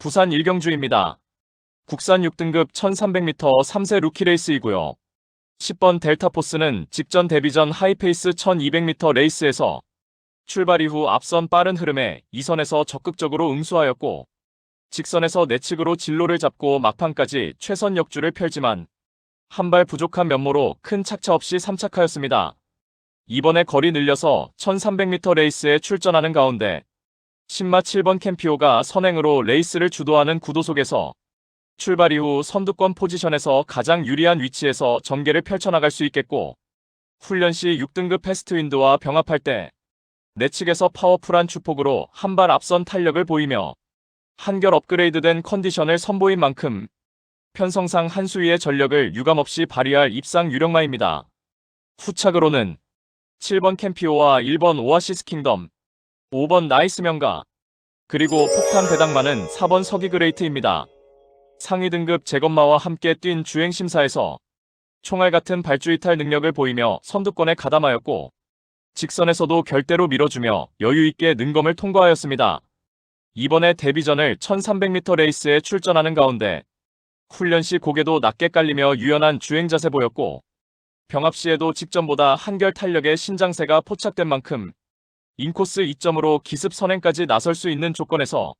부산 일경주입니다. 국산 6등급 1300m 3세 루키 레이스이고요. 10번 델타포스는 직전 데뷔전 하이페이스 1200m 레이스에서 출발 이후 앞선 빠른 흐름에 2선에서 적극적으로 응수하였고 직선에서 내측으로 진로를 잡고 막판까지 최선 역주를 펼지만 한 발 부족한 면모로 큰 착차 없이 3착하였습니다. 이번에 거리 늘려서 1300m 레이스에 출전하는 가운데 신마 7번 캠피오가 선행으로 레이스를 주도하는 구도 속에서 출발 이후 선두권 포지션에서 가장 유리한 위치에서 전개를 펼쳐나갈 수 있겠고 훈련 시 6등급 패스트윈드와 병합할 때 내측에서 파워풀한 주폭으로 한 발 앞선 탄력을 보이며 한결 업그레이드된 컨디션을 선보인 만큼 편성상 한 수위의 전력을 유감없이 발휘할 입상 유력마입니다. 후착으로는 7번 캠피오와 1번 오아시스 킹덤, 5번 나이스 명가, 그리고 폭탄 배당마는 4번 서기 그레이트입니다. 상위 등급 제검마와 함께 뛴 주행심사에서 총알 같은 발주 이탈 능력을 보이며 선두권에 가담하였고 직선에서도 결대로 밀어주며 여유있게 능검을 통과하였습니다. 이번에 데뷔전을 1300m 레이스에 출전하는 가운데 훈련 시 고개도 낮게 깔리며 유연한 주행 자세 보였고 병합 시에도 직전보다 한결 탄력의 신장세가 포착된 만큼 인코스 2점으로 기습 선행까지 나설 수 있는 조건에서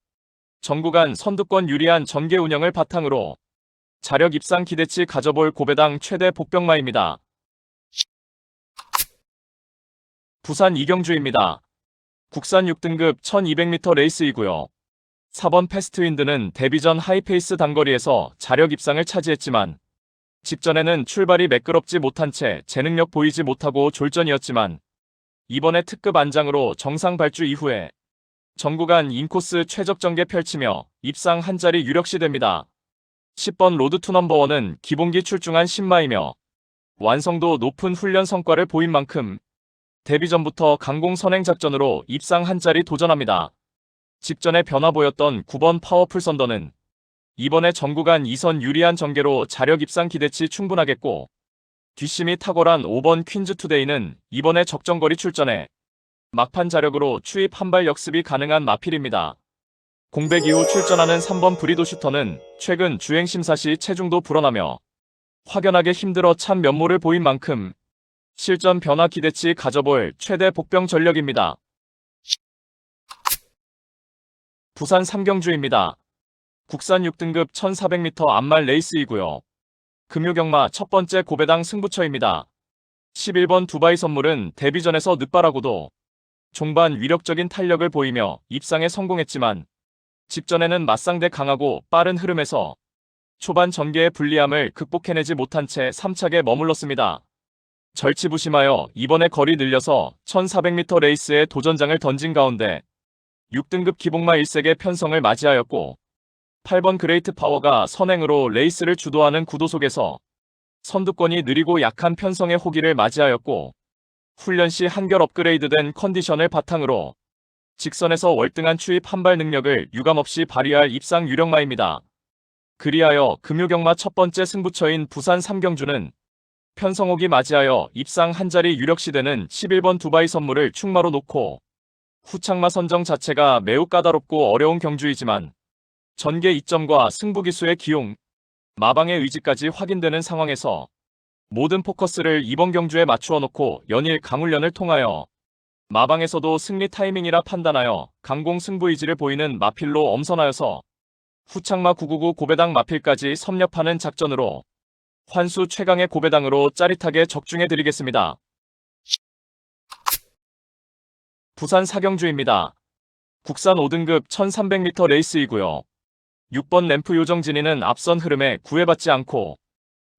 전구간 선두권 유리한 전개 운영을 바탕으로 자력 입상 기대치 가져볼 고배당 최대 복병마입니다. 부산 이경주입니다. 국산 6등급 1200m 레이스이고요. 4번 패스트윈드는 데뷔전 하이페이스 단거리에서 자력 입상을 차지했지만 직전에는 출발이 매끄럽지 못한 채 재능력 보이지 못하고 졸전이었지만 이번에 특급 안장으로 정상 발주 이후에 전구간 인코스 최적 전개 펼치며 입상 한 자리 유력시됩니다. 10번 로드 투 넘버원은 기본기 출중한 신마이며 완성도 높은 훈련 성과를 보인 만큼 데뷔전부터 강공 선행 작전으로 입상 한 자리 도전합니다. 직전에 변화 보였던 9번 파워풀 썬더는 이번에 전구간 2선 유리한 전개로 자력 입상 기대치 충분하겠고 뒷심이 탁월한 5번 퀸즈 투데이는 이번에 적정거리 출전해 막판 자력으로 추입 한 발 역습이 가능한 마필입니다. 공백 이후 출전하는 3번 브리도 슈터는 최근 주행심사 시 체중도 불어나며 확연하게 힘들어 찬 면모를 보인 만큼 실전 변화 기대치 가져볼 최대 복병 전력입니다. 부산 삼경주입니다. 국산 6등급 1400m 암말 레이스이고요. 금요경마 첫 번째 고배당 승부처입니다. 11번 두바이 선물은 데뷔전에서 늦바라고도 종반 위력적인 탄력을 보이며 입상에 성공했지만 직전에는 맞상대 강하고 빠른 흐름에서 초반 전개의 불리함을 극복해내지 못한 채 3착에 머물렀습니다. 절치부심하여 이번에 거리 늘려서 1400m 레이스에 도전장을 던진 가운데 6등급 기복마 1색의 편성을 맞이하였고 8번 그레이트 파워가 선행으로 레이스를 주도하는 구도 속에서 선두권이 느리고 약한 편성의 호기를 맞이하였고 훈련 시 한결 업그레이드된 컨디션을 바탕으로 직선에서 월등한 추입 한 발 능력을 유감없이 발휘할 입상 유력마입니다. 그리하여 금요경마 첫 번째 승부처인 부산 삼경주는 편성호기 맞이하여 입상 한 자리 유력시되는 11번 두바이 선물을 충마로 놓고 후착마 선정 자체가 매우 까다롭고 어려운 경주이지만 전개 이점과 승부기수의 기용, 마방의 의지까지 확인되는 상황에서 모든 포커스를 이번 경주에 맞추어 놓고 연일 강훈련을 통하여 마방에서도 승리 타이밍이라 판단하여 강공 승부 의지를 보이는 마필로 엄선하여서 후착마 999 고배당 마필까지 섭렵하는 작전으로 환수 최강의 고배당으로 짜릿하게 적중해드리겠습니다. 부산 사경주입니다. 국산 5등급 1300m 레이스이고요. 6번 램프 요정진이는 앞선 흐름에 구애받지 않고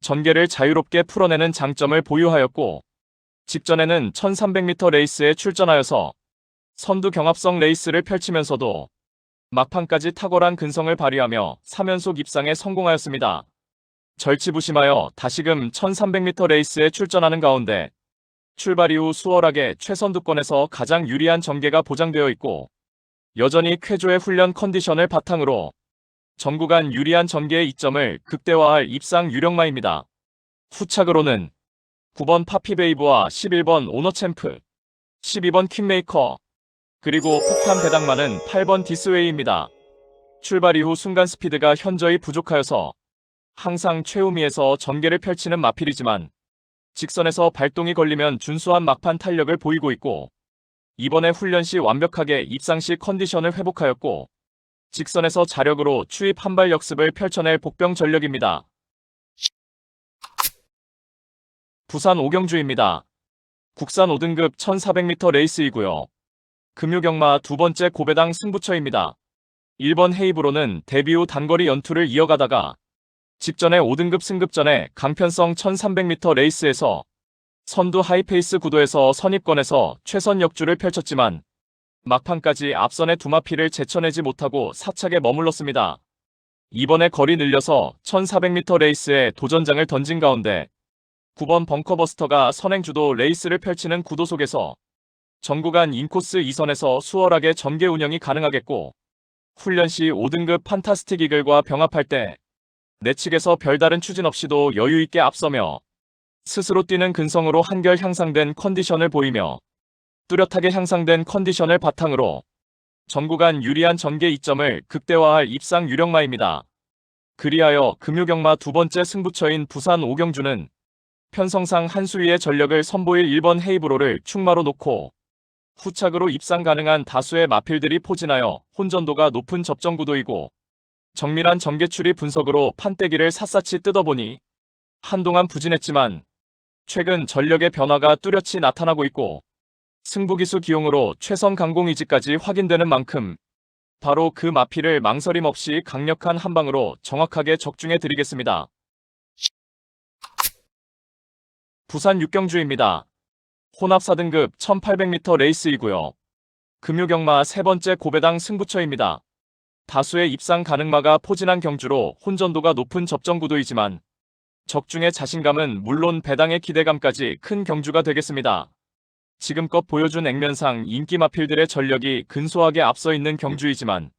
전개를 자유롭게 풀어내는 장점을 보유하였고 직전에는 1300m 레이스에 출전하여서 선두 경합성 레이스를 펼치면서도 막판까지 탁월한 근성을 발휘하며 3연속 입상에 성공하였습니다. 절치부심하여 다시금 1300m 레이스에 출전하는 가운데 출발 이후 수월하게 최선두권에서 가장 유리한 전개가 보장되어 있고 여전히 쾌조의 훈련 컨디션을 바탕으로 전구간 유리한 전개의 이점을 극대화할 입상 유력마입니다. 후착으로는 9번 파피베이브와 11번 오너챔프, 12번 퀸메이커, 그리고 폭탄 배당마는 8번 디스웨이입니다. 출발 이후 순간 스피드가 현저히 부족하여서 항상 최우미에서 전개를 펼치는 마필이지만 직선에서 발동이 걸리면 준수한 막판 탄력을 보이고 있고 이번에 훈련 시 완벽하게 입상 시 컨디션을 회복하였고 직선에서 자력으로 추입 한발 역습을 펼쳐낼 복병 전력입니다. 부산 오경주입니다. 국산 5등급 1400m 레이스이고요. 금요경마 두 번째 고배당 승부처입니다. 1번 헤이브로는 데뷔 후 단거리 연투를 이어가다가 직전에 5등급 승급전에 강편성 1300m 레이스에서 선두 하이페이스 구도에서 선입권에서 최선 역주를 펼쳤지만 막판까지 앞선의 두 마필을 제쳐내지 못하고 사착에 머물렀습니다. 이번에 거리 늘려서 1400m 레이스에 도전장을 던진 가운데 9번 벙커버스터가 선행주도 레이스를 펼치는 구도 속에서 전구간 인코스 2선에서 수월하게 전개 운영이 가능하겠고 훈련 시 5등급 판타스틱 이글과 병합할 때 내측에서 별다른 추진 없이도 여유있게 앞서며 스스로 뛰는 근성으로 한결 향상된 컨디션을 보이며 뚜렷하게 향상된 컨디션을 바탕으로 전구간 유리한 전개 이점을 극대화할 입상 유력마입니다. 그리하여 금요경마 두 번째 승부처인 부산 오경주는 편성상 한 수위의 전력을 선보일 1번 헤이브로를 충마로 놓고 후착으로 입상 가능한 다수의 마필들이 포진하여 혼전도가 높은 접전구도이고 정밀한 전개추리 분석으로 판때기를 샅샅이 뜯어보니 한동안 부진했지만 최근 전력의 변화가 뚜렷이 나타나고 있고 승부기수 기용으로 최선 강공 의지까지 확인되는 만큼 바로 그 마필을 망설임 없이 강력한 한방으로 정확하게 적중해 드리겠습니다. 부산 육경주입니다. 혼합 4등급 1800m 레이스이고요. 금요경마 세 번째 고배당 승부처입니다. 다수의 입상 가능마가 포진한 경주로 혼전도가 높은 접전구도이지만 적중의 자신감은 물론 배당의 기대감까지 큰 경주가 되겠습니다. 지금껏 보여준 액면상 인기 마필들의 전력이 근소하게 앞서 있는 경주이지만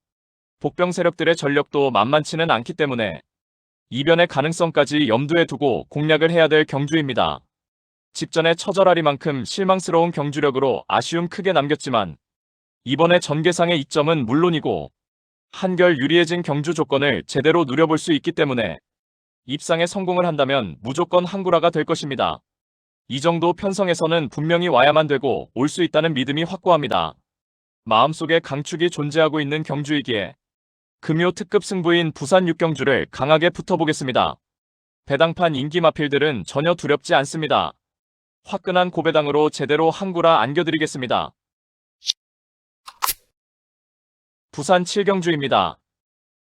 복병 세력들의 전력도 만만치는 않기 때문에 이변의 가능성까지 염두에 두고 공략을 해야 될 경주입니다. 직전에 처절하리만큼 실망스러운 경주력으로 아쉬움 크게 남겼지만 이번에 전개상의 이점은 물론이고 한결 유리해진 경주 조건을 제대로 누려볼 수 있기 때문에 입상에 성공을 한다면 무조건 한구라가 될 것입니다. 이 정도 편성에서는 분명히 와야만 되고 올 수 있다는 믿음이 확고합니다. 마음속에 강축이 존재하고 있는 경주이기에 금요 특급 승부인 부산 육경주를 강하게 붙어보겠습니다. 배당판 인기 마필들은 전혀 두렵지 않습니다. 화끈한 고배당으로 제대로 한구라 안겨드리겠습니다. 부산 7경주입니다.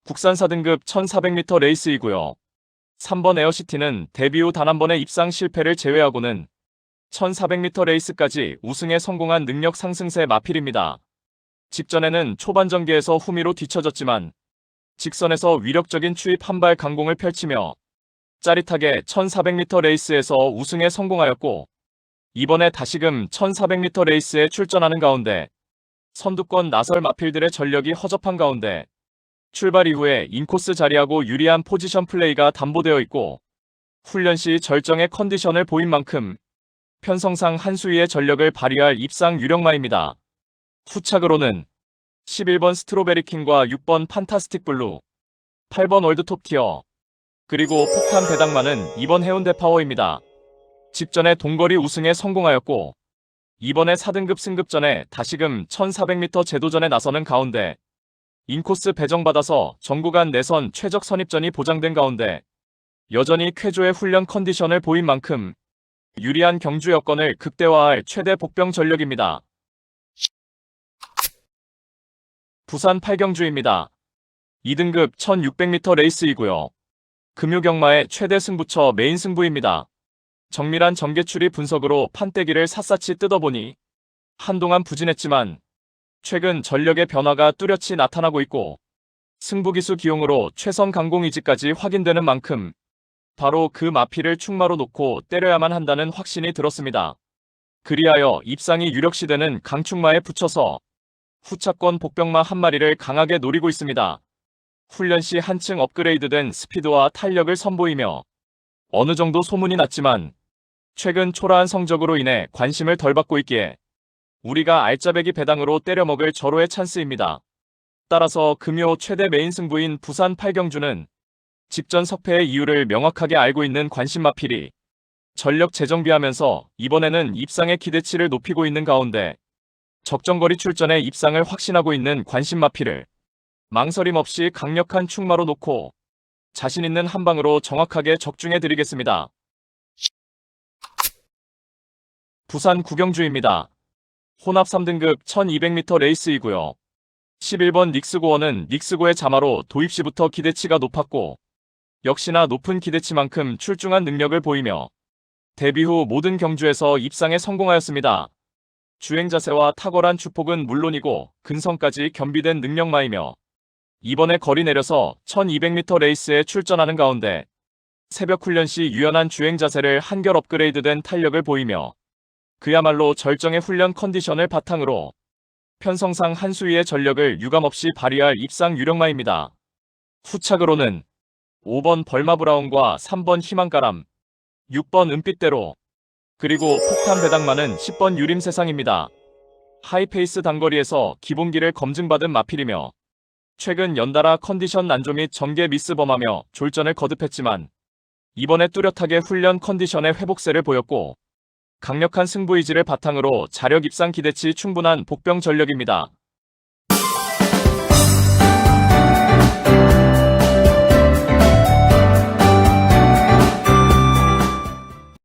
국산 4등급 1400m 레이스이고요. 3번 에어시티는 데뷔 후 단 한 번의 입상 실패를 제외하고는 1400m 레이스까지 우승에 성공한 능력 상승세 마필입니다. 직전에는 초반 전개에서 후미로 뒤처졌지만 직선에서 위력적인 추입 한발 강공을 펼치며 짜릿하게 1400m 레이스에서 우승에 성공하였고 이번에 다시금 1400m 레이스에 출전하는 가운데 선두권 나설 마필들의 전력이 허접한 가운데 출발 이후에 인코스 자리하고 유리한 포지션 플레이가 담보되어 있고 훈련 시 절정의 컨디션을 보인 만큼 편성상 한 수위의 전력을 발휘할 입상 유력마입니다. 후착으로는 11번 스트로베리킹과 6번 판타스틱 블루, 8번 월드톱 티어, 그리고 폭탄 배당마는 이번 해운대 파워입니다. 직전에 동거리 우승에 성공하였고 이번에 4등급 승급전에 다시금 1400m 제도전에 나서는 가운데 인코스 배정받아서 전구간 내선 최적 선입전이 보장된 가운데 여전히 쾌조의 훈련 컨디션을 보인 만큼 유리한 경주 여건을 극대화할 최대 복병 전력입니다. 부산 8경주입니다. 2등급 1600m 레이스이고요. 금요경마의 최대 승부처 메인 승부입니다. 정밀한 전개추리 분석으로 판때기를 샅샅이 뜯어보니 한동안 부진했지만 최근 전력의 변화가 뚜렷이 나타나고 있고 승부기수 기용으로 최선 강공 의지까지 확인되는 만큼 바로 그 마필을 충마로 놓고 때려야만 한다는 확신이 들었습니다. 그리하여 입상이 유력시되는 강충마에 붙여서 후차권 복병마 한 마리를 강하게 노리고 있습니다. 훈련 시 한층 업그레이드된 스피드와 탄력을 선보이며 어느 정도 소문이 났지만 최근 초라한 성적으로 인해 관심을 덜 받고 있기에 우리가 알짜배기 배당으로 때려먹을 절호의 찬스입니다. 따라서 금요 최대 메인 승부인 부산 8경주는 직전 석패의 이유를 명확하게 알고 있는 관심마필이 전력 재정비하면서 이번에는 입상의 기대치를 높이고 있는 가운데 적정거리 출전에 입상을 확신하고 있는 관심마필을 망설임 없이 강력한 충마로 놓고 자신 있는 한 방으로 정확하게 적중해 드리겠습니다. 부산 구경주입니다. 혼합 3등급 1200m 레이스이고요. 11번 닉스고어는 닉스고의 자마로 도입 시부터 기대치가 높았고 역시나 높은 기대치만큼 출중한 능력을 보이며 데뷔 후 모든 경주에서 입상에 성공하였습니다. 주행 자세와 탁월한 주폭은 물론이고 근성까지 겸비된 능력마이며 이번에 거리 내려서 1200m 레이스에 출전하는 가운데 새벽 훈련 시 유연한 주행 자세를 한결 업그레이드된 탄력을 보이며 그야말로 절정의 훈련 컨디션을 바탕으로 편성상 한 수위의 전력을 유감없이 발휘할 입상 유력마입니다. 후착으로는 5번 벌마브라운과 3번 희망가람, 6번 은빛대로, 그리고 폭탄 배당마는 10번 유림세상입니다. 하이페이스 단거리에서 기본기를 검증받은 마필이며 최근 연달아 컨디션 난조 및 전개 미스 범하며 졸전을 거듭했지만 이번에 뚜렷하게 훈련 컨디션의 회복세를 보였고 강력한 승부 의지를 바탕으로 자력 입상 기대치 충분한 복병 전력입니다.